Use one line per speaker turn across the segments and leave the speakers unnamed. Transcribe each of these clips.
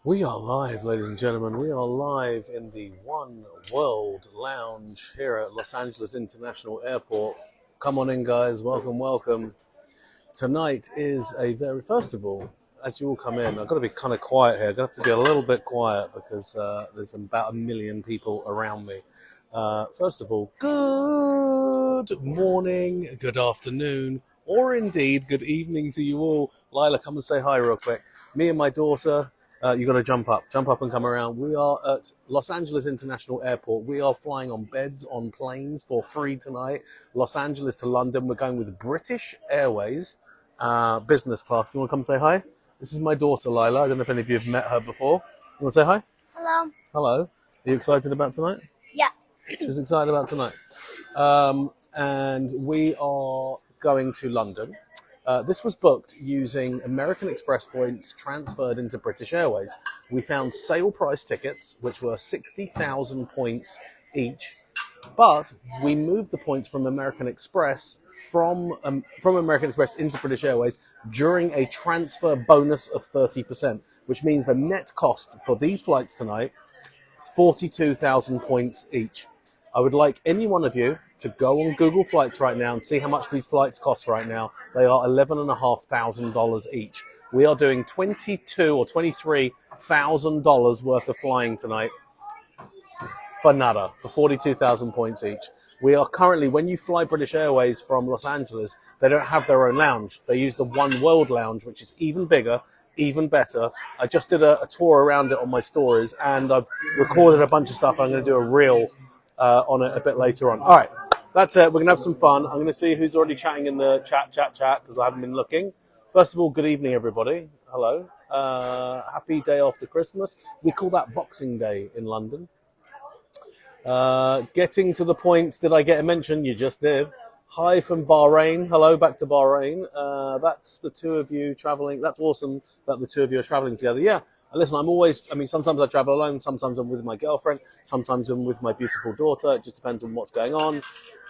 We are live, ladies and gentlemen. We are live in the One World Lounge here at Los Angeles International Airport. Come on in, guys. Welcome, welcome. Tonight is first of all, as you all come in, I've got to be kind of quiet here. I've got to be a little bit quiet because there's about 1 million people around me. First of all, good morning, good afternoon, or indeed good evening to you all. Lila, come and say hi real quick. Me and my daughter. You got to jump up and come around. We are at Los Angeles International Airport. We are flying on beds on planes for free tonight. Los Angeles to London. We're going with British Airways, business class. You want to come say hi? This is my daughter, Lila. I don't know if any of you have met her before. You want to say hi?
Hello.
Hello. Are you excited about tonight?
Yeah.
She's excited about tonight. And we are going to London. This was booked using American Express points transferred into British Airways. We found sale price tickets, which were 60,000 points each, but we moved the points from American Express from American Express into British Airways during a transfer bonus of 30%, which means the net cost for these flights tonight is 42,000 points each. I would like any one of you to go on Google Flights right now and see how much these flights cost right now. They are $11,500 each. We are doing $22,000 or $23,000 worth of flying tonight for nada, for 42,000 points each. We are currently, when you fly British Airways from Los Angeles, they don't have their own lounge. They use the One World Lounge, which is even bigger, even better. I just did a tour around it on my stories, and I've recorded a bunch of stuff. I'm going to do a reel on it a bit later on. All right, that's it. We're going to have some fun. I'm going to see who's already chatting in the chat, because I haven't been looking. First of all, good evening, everybody. Hello. Happy day after Christmas. We call that Boxing Day in London. Getting to the points, did I get a mention? You just did. Hi from Bahrain. Hello, back to Bahrain. That's the two of you traveling. That's awesome that the two of you are traveling together. Yeah. Listen, sometimes I travel alone, sometimes I'm with my girlfriend, sometimes I'm with my beautiful daughter. It just depends on what's going on.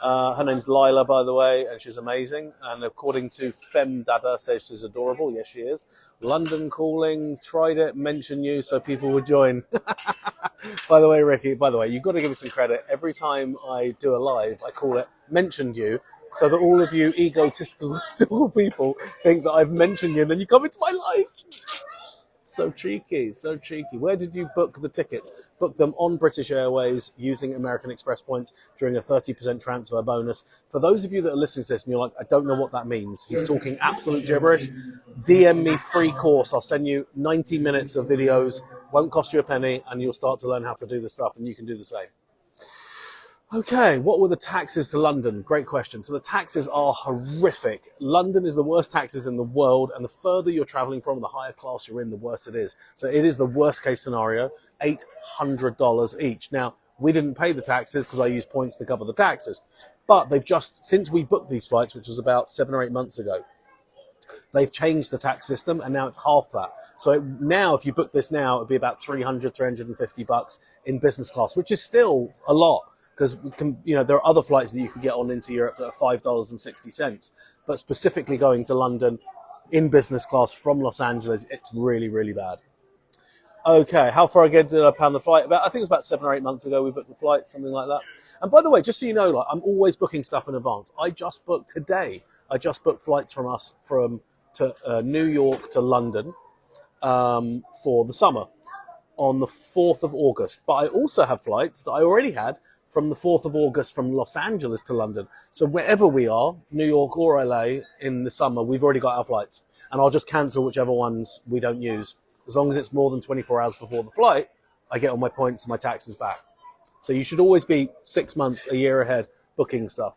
Her name's Lila, by the way, and she's amazing. And according to Fem Dada, says she's adorable. Yes, she is. London calling, tried it, mention you so people would join. By the way, Ricky, you've got to give me some credit. Every time I do a live, I call it mentioned you, so that all of you egotistical people think that I've mentioned you, and then you come into my life. So cheeky, so cheeky. Where did you book the tickets? Book them on British Airways using American Express points during a 30% transfer bonus. For those of you that are listening to this and you're like, I don't know what that means, he's talking absolute gibberish, DM me free course. I'll send you 90 minutes of videos, won't cost you a penny, and you'll start to learn how to do this stuff, and you can do the same. Okay, what were the taxes to London? Great question. So the taxes are horrific. London is the worst taxes in the world, and the further you're traveling from, the higher class you're in, the worse it is. So it is the worst case scenario, $800 each. Now, we didn't pay the taxes because I used points to cover the taxes. But they've just, since we booked these flights, which was about 7 or 8 months ago, they've changed the tax system, and now it's half that. So now, if you book this now, it'd be about $350 in business class, which is still a lot. Because there are other flights that you can get on into Europe that are $5.60. But specifically going to London in business class from Los Angeles, it's really, really bad. Okay, how far again did I plan the flight? I think it was about 7 or 8 months ago we booked the flight, something like that. And by the way, just so you know, I'm always booking stuff in advance. I just booked today. I just booked flights from us to New York to London for the summer on the 4th of August. But I also have flights that I already had from the 4th of August from Los Angeles to London. So wherever we are, New York or LA in the summer, we've already got our flights. And I'll just cancel whichever ones we don't use. As long as it's more than 24 hours before the flight, I get all my points and my taxes back. So you should always be 6 months, a year ahead booking stuff.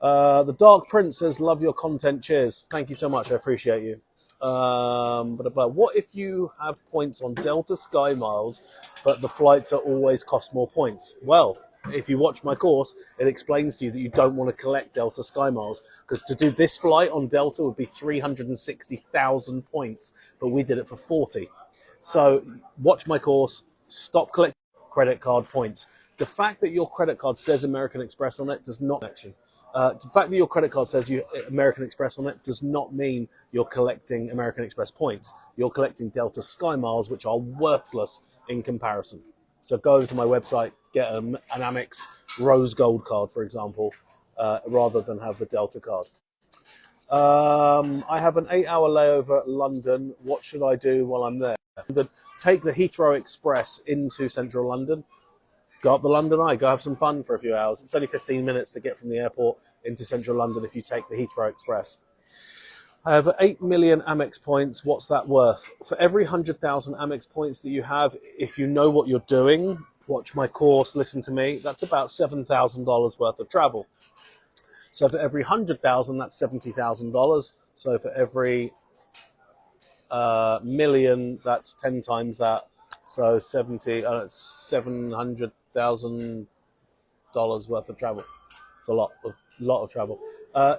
The Dark Prince says, love your content. Cheers. Thank you so much. I appreciate you. But what if you have points on Delta Sky Miles, but the flights are always cost more points? Well, if you watch my course, it explains to you that you don't want to collect Delta Sky Miles, because to do this flight on Delta would be 360,000 points, but we did it for 40. So watch my course, stop collecting credit card points. The fact that your credit card says American Express on it does not actually. The fact that your credit card says American Express on it does not mean you're collecting American Express points. You're collecting Delta Sky Miles, which are worthless in comparison. So go over to my website, get an Amex Rose Gold card, for example, rather than have the Delta card. I have an 8-hour layover at London. What should I do while I'm there? Take the Heathrow Express into central London. Go up the London Eye. Go have some fun for a few hours. It's only 15 minutes to get from the airport into central London if you take the Heathrow Express. I have 8 million Amex points. What's that worth? For every 100,000 Amex points that you have, if you know what you're doing, watch my course, listen to me, that's about $7,000 worth of travel. So for every 100,000, that's $70,000. So for every million, that's 10 times that. So $700,000 worth of travel. It's a lot of travel.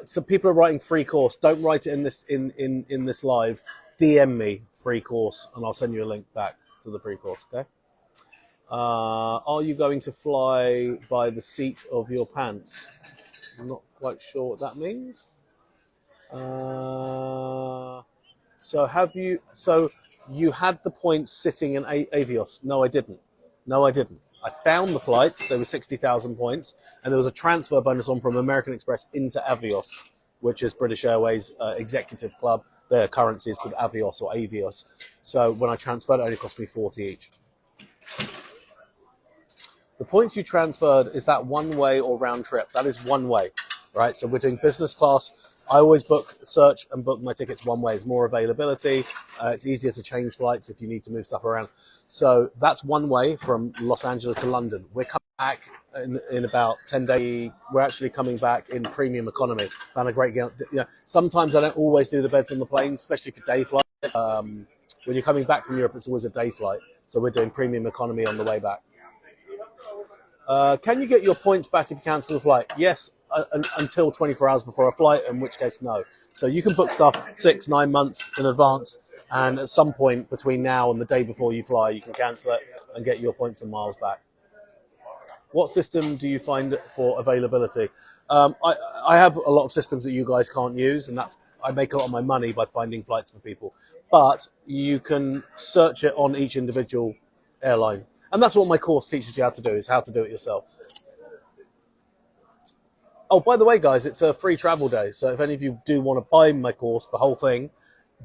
So people are writing free course. Don't write it in this live. DM me free course, and I'll send you a link back to the free course. Okay. Are you going to fly by the seat of your pants? I'm not quite sure what that means. So you had the points sitting in Avios? No, I didn't. I found the flights. There were 60,000 points, and there was a transfer bonus on from American Express into Avios, which is British Airways executive club. Their currency is called Avios or Avios. So when I transferred, it only cost me 40 each. The points you transferred, is that one way or round trip? That is one way, right? So we're doing business class. I always search and book my tickets one way. There's more availability. It's easier to change flights if you need to move stuff around. So that's one way from Los Angeles to London. We're coming back in about 10 days. We're actually coming back in premium economy. Found a great deal. Sometimes I don't always do the beds on the plane, especially for day flights. When you're coming back from Europe, it's always a day flight. So we're doing premium economy on the way back. Can you get your points back if you cancel the flight? Yes, until 24 hours before a flight, in which case no. So you can book stuff 6-9 months in advance, and at some point between now and the day before you fly, you can cancel it and get your points and miles back. What system do you find for availability? I have a lot of systems that you guys can't use, and I make a lot of my money by finding flights for people. But you can search it on each individual airline. And that's what my course teaches you how to do, is how to do it yourself. Oh, by the way, guys, it's a free travel day. So if any of you do want to buy my course, the whole thing,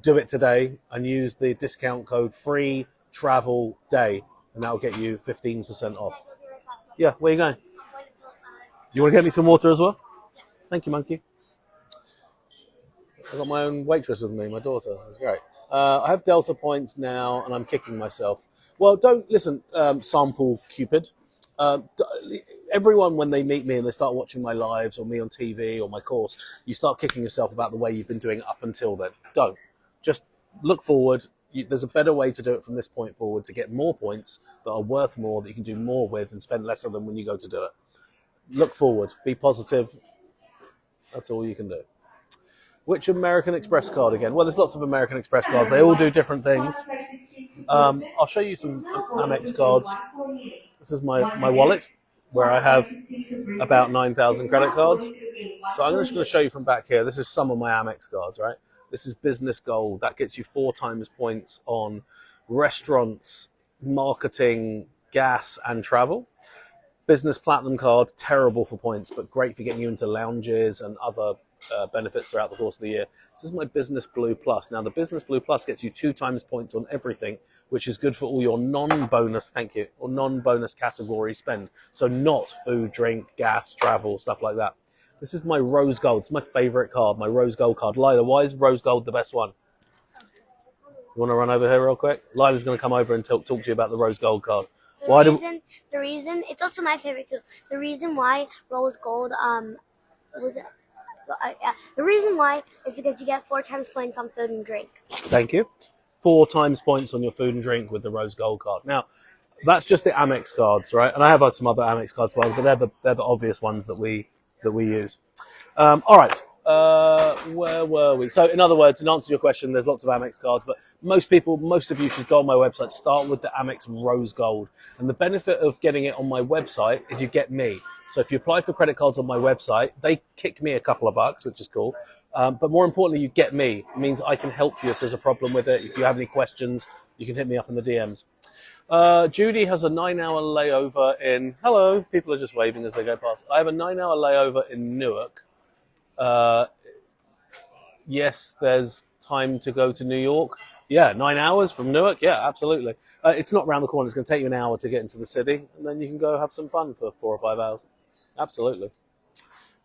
do it today and use the discount code free travel day, and that'll get you 15% off. Yeah, where are you going? You want to get me some water as well? Thank you, monkey. I've got my own waitress with me, my daughter. That's great. I have Delta points now, and I'm kicking myself. Well, don't listen, sample Cupid. Everyone, when they meet me and they start watching my lives or me on TV or my course, you start kicking yourself about the way you've been doing it up until then. Don't. Just look forward. There's a better way to do it from this point forward to get more points that are worth more, that you can do more with and spend less of them when you go to do it. Look forward. Be positive. That's all you can do. Which American Express card again? Well, there's lots of American Express cards. They all do different things. I'll show you some Amex cards. This is my wallet, where I have about 9,000 credit cards. So I'm just going to show you from back here. This is some of my Amex cards, right? This is Business Gold. That gets you 4 times points on restaurants, marketing, gas, and travel. Business Platinum card, terrible for points, but great for getting you into lounges and other benefits throughout the course of the year. This is my Business Blue Plus. Now, the Business Blue Plus gets you 2 times points on everything, which is good for all your non-bonus, or non-bonus category spend. So not food, drink, gas, travel, stuff like that. This is my Rose Gold. It's my favorite card, my Rose Gold card. Lila, why is Rose Gold the best one? You want to run over here real quick? Lila's going to come over and talk to you about the Rose Gold card.
The reason, it's also my favorite too. The reason why Rose Gold, the reason why is because you get 4 times points on food and drink.
Thank you. 4 times points on your food and drink with the Rose Gold card. Now, that's just the Amex cards, right? And I have some other Amex cards as well, but they're the obvious ones that we use. All right. Where were we? So, in other words, in answer to your question, there's lots of Amex cards, but most of you should go on my website, start with the Amex Rose Gold. And the benefit of getting it on my website is you get me. So if you apply for credit cards on my website, they kick me a couple of bucks, which is cool. But more importantly, you get me. It means I can help you if there's a problem with it. If you have any questions, you can hit me up in the DMs. Judy has a 9-hour layover in... Hello, people are just waving as they go past. I have a 9-hour layover in Newark. Yes, there's time to go to New York. Yeah, 9 hours from Newark. Yeah, absolutely. It's not around the corner. It's going to take you an hour to get into the city, and then you can go have some fun for 4 or 5 hours. Absolutely.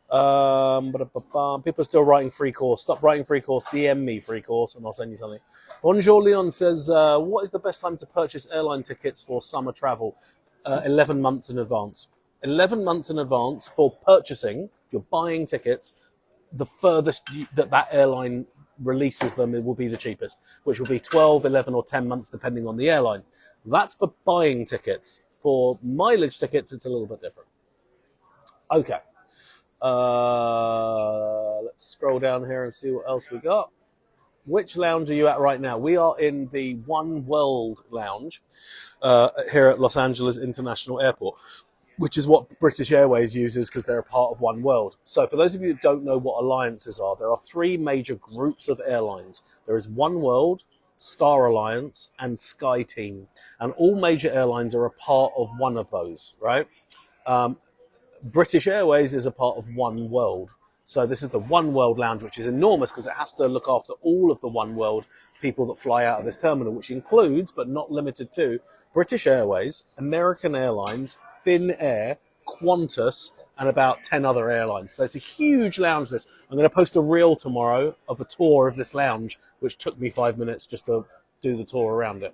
People are still writing free course. Stop writing free course. DM me free course, and I'll send you something. Bonjour Leon says, what is the best time to purchase airline tickets for summer travel? 11 months in advance. 11 months in advance for purchasing. If you're buying tickets, the furthest that airline releases them, it will be the cheapest, which will be 12, 11 or 10 months depending on the airline. That's for buying tickets. For mileage tickets, it's a little bit different. Okay. Let's scroll down here and see what else we got. Which lounge are you at right now? We are in the One World lounge here at Los Angeles International Airport, which is what British Airways uses because they're a part of One World. So for those of you who don't know what alliances are, there are 3 major groups of airlines. There is One World, Star Alliance, and SkyTeam. And all major airlines are a part of one of those, right? British Airways is a part of One World. So this is the One World lounge, which is enormous because it has to look after all of the One World people that fly out of this terminal, which includes, but not limited to, British Airways, American Airlines, Finnair, Qantas, and about 10 other airlines. So it's a huge lounge list. I'm going to post a reel tomorrow of a tour of this lounge, which took me 5 minutes just to do the tour around it.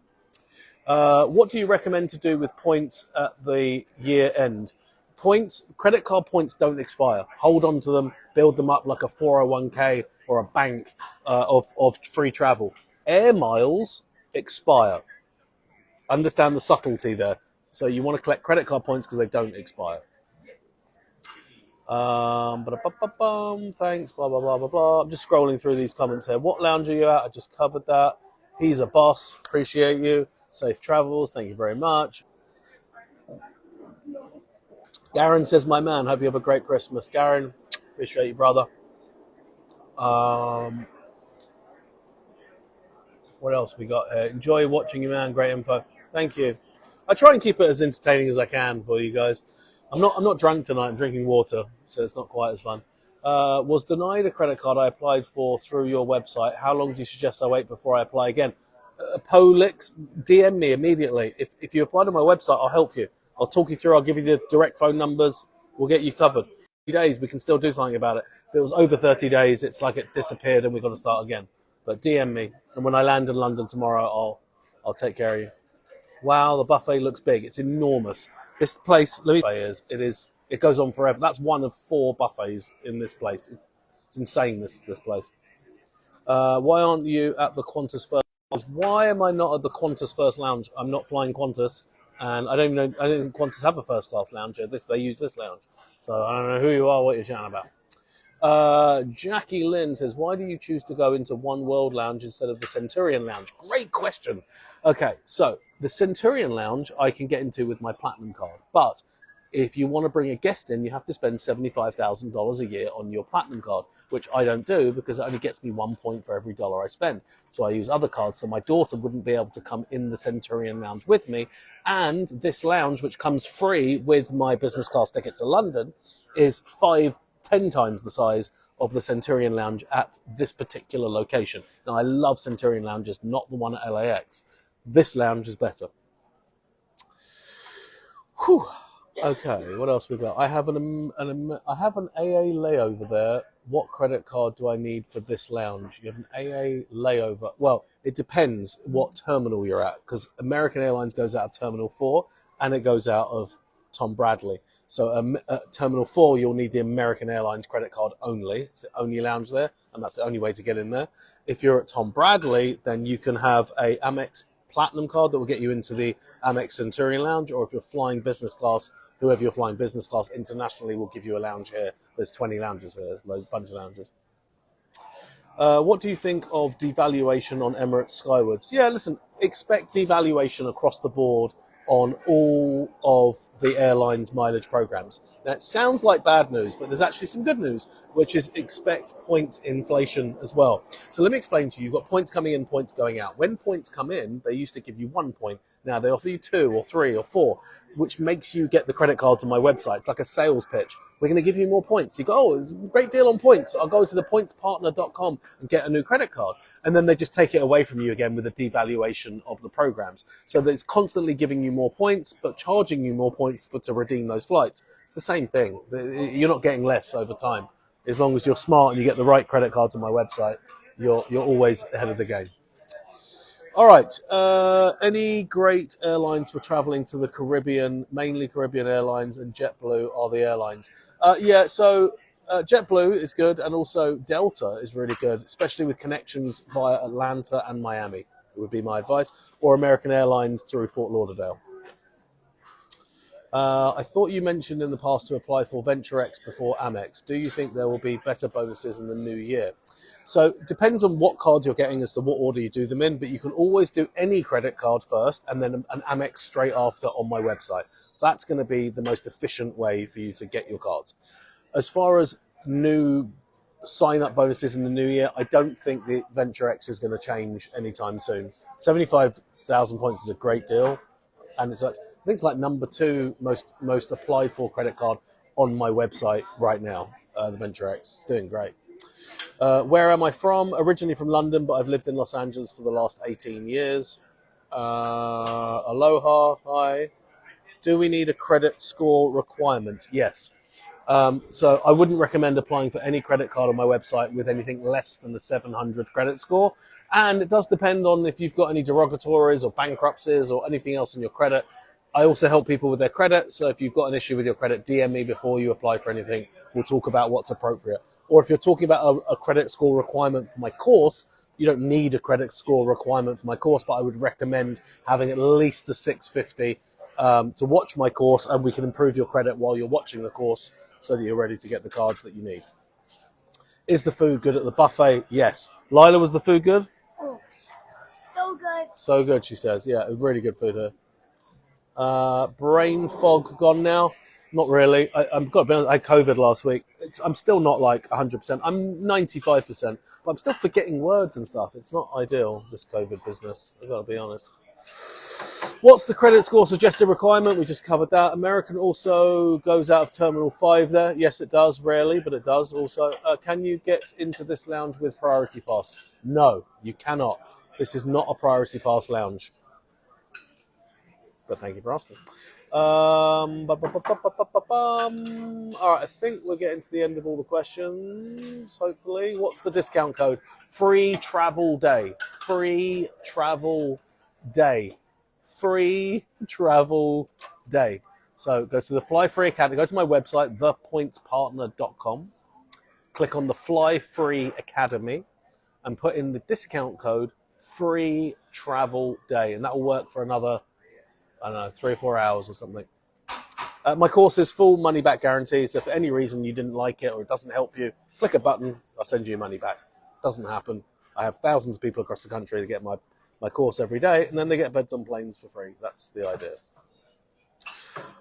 What do you recommend to do with points at the year end? Points, credit card points don't expire. Hold on to them, build them up like a 401k or a bank of free travel. Air miles expire. Understand the subtlety there. So you want to collect credit card points because they don't expire. Thanks, blah, blah, blah, blah, blah. I'm just scrolling through these comments here. What lounge are you at? I just covered that. He's a boss. Appreciate you. Safe travels. Thank you very much. Garen says, my man, hope you have a great Christmas. Garen, appreciate you, brother. What else we got here? Enjoy watching you, man. Great info. Thank you. I try and keep it as entertaining as I can for you guys. I'm not drunk tonight. I'm drinking water, so it's not quite as fun. Was denied a credit card I applied for through your website. How long do you suggest I wait before I apply again? Polix, DM me immediately. If you apply to my website, I'll help you. I'll talk you through. I'll give you the direct phone numbers. We'll get you covered. 30 days, we can still do something about it. If it was over 30 days, it's like it disappeared and we've got to start again. But DM me, and when I land in London tomorrow, I'll take care of you. Wow, the buffet looks big. It's enormous. This place, it goes on forever. That's one of 4 buffets in this place. It's insane, this place. Why aren't you at the Qantas First? Why am I not at the Qantas First Lounge? I'm not flying Qantas, and I don't think Qantas have a first class lounge. They use this lounge. So I don't know who you are, what you're chatting about. Jackie Lynn says, why do you choose to go into One World Lounge instead of the Centurion Lounge? Great question. Okay, so the Centurion Lounge I can get into with my Platinum card. But if you want to bring a guest in, you have to spend $75,000 a year on your Platinum card, which I don't do because it only gets me 1 point for every dollar I spend. So I use other cards, so my daughter wouldn't be able to come in the Centurion Lounge with me. And this lounge, which comes free with my business class ticket to London, is 10 times the size of the Centurion Lounge at this particular location. Now, I love Centurion Lounges, not the one at LAX. This lounge is better. Whew. Okay, what else we got? I have an AA layover there. What credit card do I need for this lounge? You have an AA layover. Well, it depends what terminal you're at, because American Airlines goes out of Terminal 4 and it goes out of Tom Bradley. So at Terminal 4, you'll need the American Airlines credit card only. It's the only lounge there, and that's the only way to get in there. If you're at Tom Bradley, then you can have a Amex Platinum card that will get you into the Amex Centurion Lounge, or if you're flying business class, whoever you're flying business class internationally will give you a lounge here. There's 20 lounges here. There's a bunch of lounges. What do you think of devaluation on Emirates Skywards? Yeah, listen, expect devaluation across the board on all of the airlines' mileage programs. Now, it sounds like bad news, but there's actually some good news, which is expect point inflation as well. So let me explain to you. You've got points coming in, points going out. When points come in, they used to give you 1 point. Now they offer you 2 or 3 or 4, which makes you get the credit cards on my website. It's like a sales pitch. We're going to give you more points. You go, oh, it's a great deal on points. I'll go to the pointspartner.com and get a new credit card. And then they just take it away from you again with a devaluation of the programs. So that it's constantly giving you more points, but charging you more points to redeem those flights. It's the same thing. You're not getting less over time. As long as you're smart and you get the right credit cards on my website, you're always ahead of the game. All right. Any great airlines for traveling to the Caribbean? Mainly Caribbean Airlines and JetBlue are the airlines. So JetBlue is good, and also Delta is really good, especially with connections via Atlanta and Miami. It would be my advice, or American Airlines through Fort Lauderdale. I thought you mentioned in the past to apply for VentureX before Amex. Do you think there will be better bonuses in the new year? So it depends on what cards you're getting as to what order you do them in, but you can always do any credit card first and then an Amex straight after on my website. That's going to be the most efficient way for you to get your cards. As far as new sign-up bonuses in the new year, I don't think the VentureX is going to change anytime soon. 75,000 points is a great deal. And it's like, I think it's like number 2 most applied for credit card on my website right now. The VentureX, doing great. Where am I from? Originally from London, but I've lived in Los Angeles for the last 18 years. Aloha, hi. Do we need a credit score requirement? Yes. So I wouldn't recommend applying for any credit card on my website with anything less than the 700 credit score. And it does depend on if you've got any derogatories or bankruptcies or anything else on your credit. I also help people with their credit. So if you've got an issue with your credit, DM me before you apply for anything. We'll talk about what's appropriate. Or if you're talking about a credit score requirement for my course, you don't need a credit score requirement for my course, but I would recommend having at least a 650 to watch my course, and we can improve your credit while you're watching the course so that you're ready to get the cards that you need. Is the food good at the buffet? Yes. Lila, was the food good?
Oh, so good.
So good, she says. Yeah, really good food here. Brain fog gone now? Not really. I had COVID last week. I'm still not like 100%. I'm 95%, but I'm still forgetting words and stuff. It's not ideal, this COVID business. I've got to be honest. What's the credit score suggested requirement? We just covered that. American also goes out of Terminal 5 there. Yes, it does. Rarely, but it does also. Can you get into this lounge with Priority Pass? No, you cannot. This is not a Priority Pass lounge. But thank you for asking. All right, I think we're getting to the end of all the questions, hopefully. What's the discount code? Free travel day. Free travel day. Free travel day. So go to the Fly Free Academy. Go to my website, thepointspartner.com. Click on the Fly Free Academy and put in the discount code Free Travel Day. And that will work for another, 3 or 4 hours or something. My course is full money back guarantee. So if for any reason you didn't like it or it doesn't help you, click a button. I'll send you your money back. Doesn't happen. I have thousands of people across the country that get my course every day, and then they get beds on planes for free. That's the idea.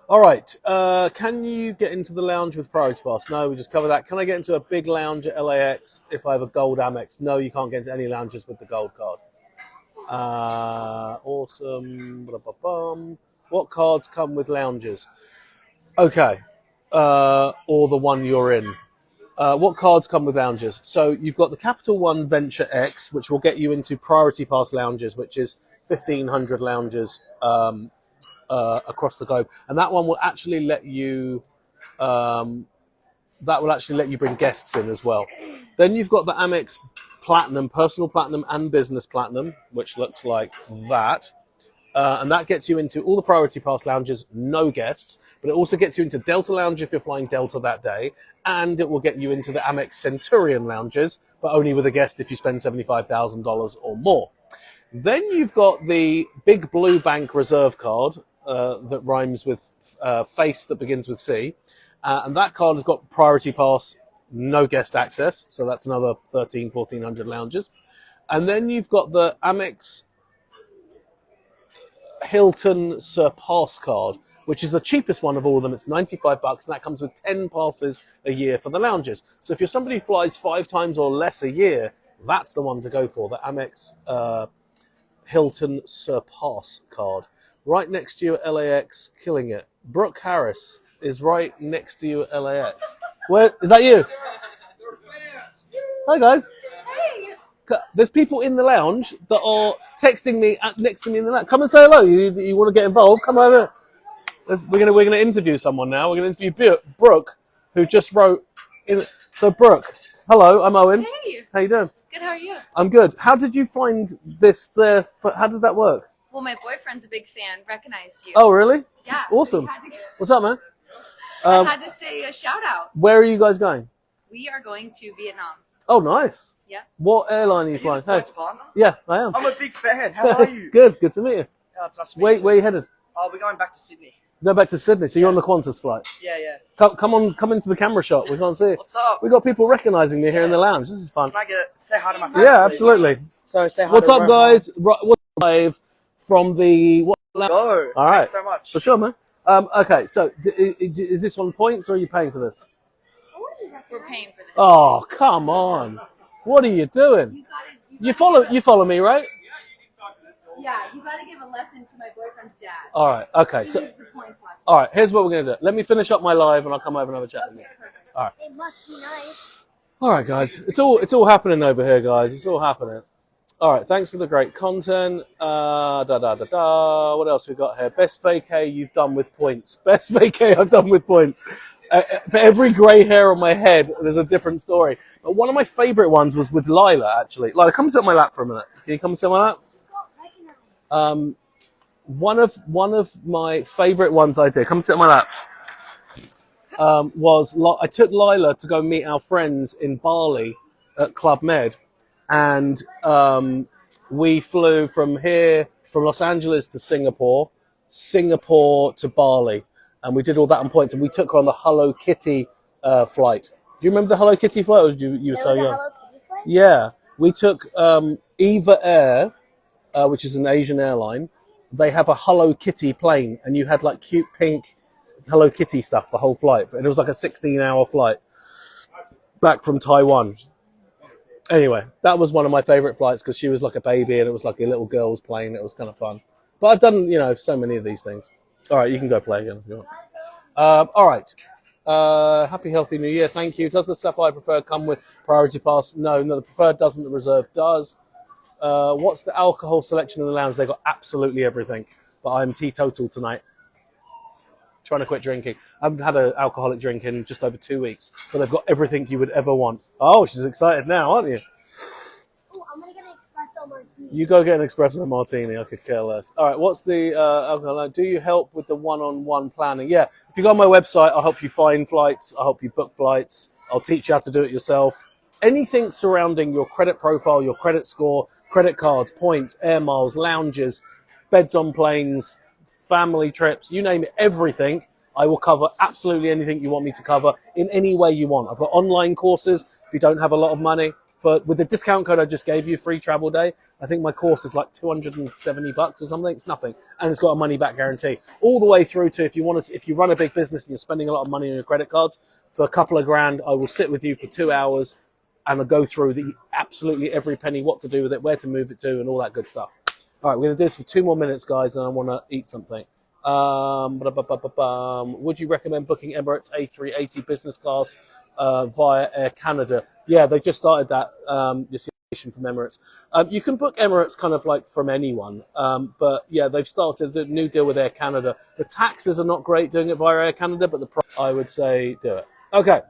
All right. Can you get into the lounge with Priority Pass? No, we just covered that. Can I get into a big lounge at LAX if I have a gold Amex? No, you can't get into any lounges with the gold card. Awesome. What cards come with lounges? Okay. Or the one you're in. What cards come with lounges? So you've got the Capital One VentureX, which will get you into Priority Pass lounges, which is 1,500 lounges across the globe, and that one will actually let you bring guests in as well. Then you've got the Amex Platinum, Personal Platinum, and Business Platinum, which looks like that. And that gets you into all the Priority Pass lounges, no guests, but it also gets you into Delta Lounge if you're flying Delta that day, and it will get you into the Amex Centurion lounges, but only with a guest if you spend $75,000 or more. Then you've got the Big Blue Bank Reserve card that rhymes with face that begins with C, and that card has got Priority Pass no guest access. So that's another 1,400 lounges. And then you've got the Amex Hilton Surpass card, which is the cheapest one of all of them. It's $95, and that comes with 10 passes a year for the lounges. So if you're somebody who flies 5 times or less a year, that's the one to go for, the Amex Hilton Surpass card. Right next to you at LAX, killing it. Brooke Harris is right next to you at LAX. Where is that you? Hi guys.
Hey.
There's people in the lounge that are texting me next to me in the lounge. Come and say hello. You want to get involved? Come over. We're gonna interview someone now. We're gonna interview Brooke, who just wrote in. So Brooke, hello. I'm Owen.
Hey.
How you doing?
Good, how are you?
I'm good. How did you find this there? How did that work?
Well, my boyfriend's a big fan, recognized you.
Oh, really?
Yeah.
Awesome.
So you had to,
What's up, man?
I had to say a shout out.
Where are you guys going?
We are going to Vietnam.
Oh, nice.
Yeah.
What airline are you flying? Hey.
Partner?
Yeah, I am.
I'm a big fan. How are you?
Good to meet you.
Oh, it's nice to meet you.
Where are you headed?
Oh, we're going back to Sydney.
Go back to Sydney. So you're on the Qantas flight.
Yeah.
Come into the camera shot. We can't see it.
What's up?
We got people recognizing me here in the lounge. This is fun.
Can I say hi to my friends?
Yeah,
please?
absolutely.
So say hi
What's
to
up,
Rome.
guys? What's live from the what?
Go.
All right.
Thanks so much.
For sure, man. Okay, so is this on points or are you paying for this?
We're paying for this.
Oh, come on! What are you doing?
You
You follow me, right?
Yeah, you gotta give a lesson to my boyfriend's dad.
All right. Okay.
He
So,
needs the points lesson.
all right. Here's what we're gonna do. Let me finish up my live, and I'll come over and have a chat with you.
Okay, perfect.
All right.
It must be nice.
All right, guys. It's all happening over here, guys. It's all happening. All right. Thanks for the great content. What else we got here? Best vacay you've done with points. Best vacay I've done with points. For every grey hair on my head, there's a different story. But one of my favourite ones was with Lila, actually. Lila, come sit on my lap for a minute. Can you come sit on my lap? One of my favourite ones I did, come sit on my lap, was I took Lila to go meet our friends in Bali at Club Med, and we flew from Los Angeles to Singapore to Bali, and we did all that on points, and we took her on the Hello Kitty flight. Do you remember the Hello Kitty flight, or you were so young? Yeah, we took Eva Air, which is an Asian airline. They have a Hello Kitty plane, and you had like cute pink Hello Kitty stuff the whole flight, and it was like a 16-hour flight back from Taiwan. Anyway, that was one of my favorite flights because she was like a baby, and it was like a little girl's plane. It was kind of fun. But I've done, so many of these things. All right, you can go play again if you want. All right. Happy, healthy New Year. Thank you. Does the Sapphire Preferred come with priority pass? No, the Preferred doesn't. The Reserve does. What's the alcohol selection in the lounge? They got absolutely everything. But I'm teetotal tonight. Trying to quit drinking. I haven't had an alcoholic drink in just over 2 weeks, but they've got everything you would ever want. Oh, she's excited now, aren't you?
Oh, I'm gonna get an espresso martini.
You go get an espresso martini. I could care less. All right, what's the alcohol? Do you help with the one-on-one planning? Yeah, if you go on my website, I'll help you find flights. I'll help you book flights. I'll teach you how to do it yourself. Anything surrounding your credit profile, your credit score, credit cards, points, air miles, lounges, beds on planes, family trips, you name it, everything. I will cover absolutely anything you want me to cover in any way you want. I've got online courses if you don't have a lot of money. With the discount code I just gave you, free travel day, I think my course is like $270 or something. It's nothing. And it's got a money back guarantee. All the way through to if you run a big business and you're spending a lot of money on your credit cards, for a couple of grand, I will sit with you for 2 hours and I'll go through absolutely every penny, what to do with it, where to move it to, and all that good stuff. All right, we're going to do this for 2 more minutes, guys, and I want to eat something. Would you recommend booking Emirates A380 business class via Air Canada? Yeah, they just started that from Emirates. You can book Emirates kind of like from anyone, but yeah, they've started the new deal with Air Canada. The taxes are not great doing it via Air Canada, but I would say do it. Okay.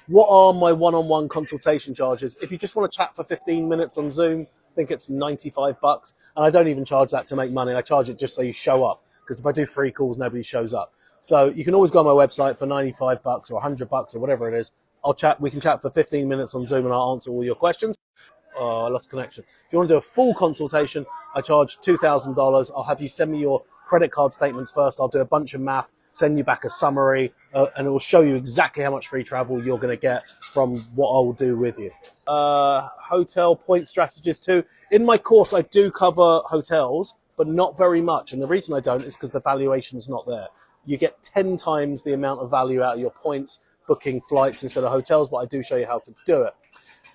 What are my one-on-one consultation charges? If you just want to chat for 15 minutes on Zoom, I think it's $95, and I don't even charge that to make money. I charge it just so you show up, because if I do free calls, nobody shows up. So you can always go on my website for $95 or $100 or whatever it is. We can chat for 15 minutes on Zoom, and I'll answer all your questions. I lost connection. If you want to do a full consultation, I charge $2,000. I'll have you send me your credit card statements first. I'll do a bunch of math, send you back a summary, and it will show you exactly how much free travel you're going to get from what I will do with you. Hotel point strategies too. In my course, I do cover hotels, but not very much. And the reason I don't is because the valuation's not there. You get 10 times the amount of value out of your points booking flights instead of hotels, but I do show you how to do it.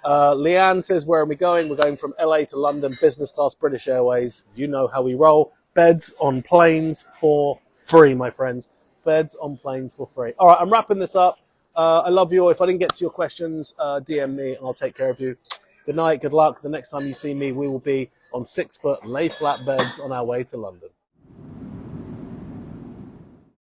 Leanne says, where are we going? We're going from LA to London, business class, British Airways. You know how we roll. Beds on planes for free, my friends. Beds on planes for free. All right, I'm wrapping this up. I love you all. If I didn't get to your questions, DM me and I'll take care of you. Good night, good luck. The next time you see me, we will be on 6-foot lay flat beds on our way to London.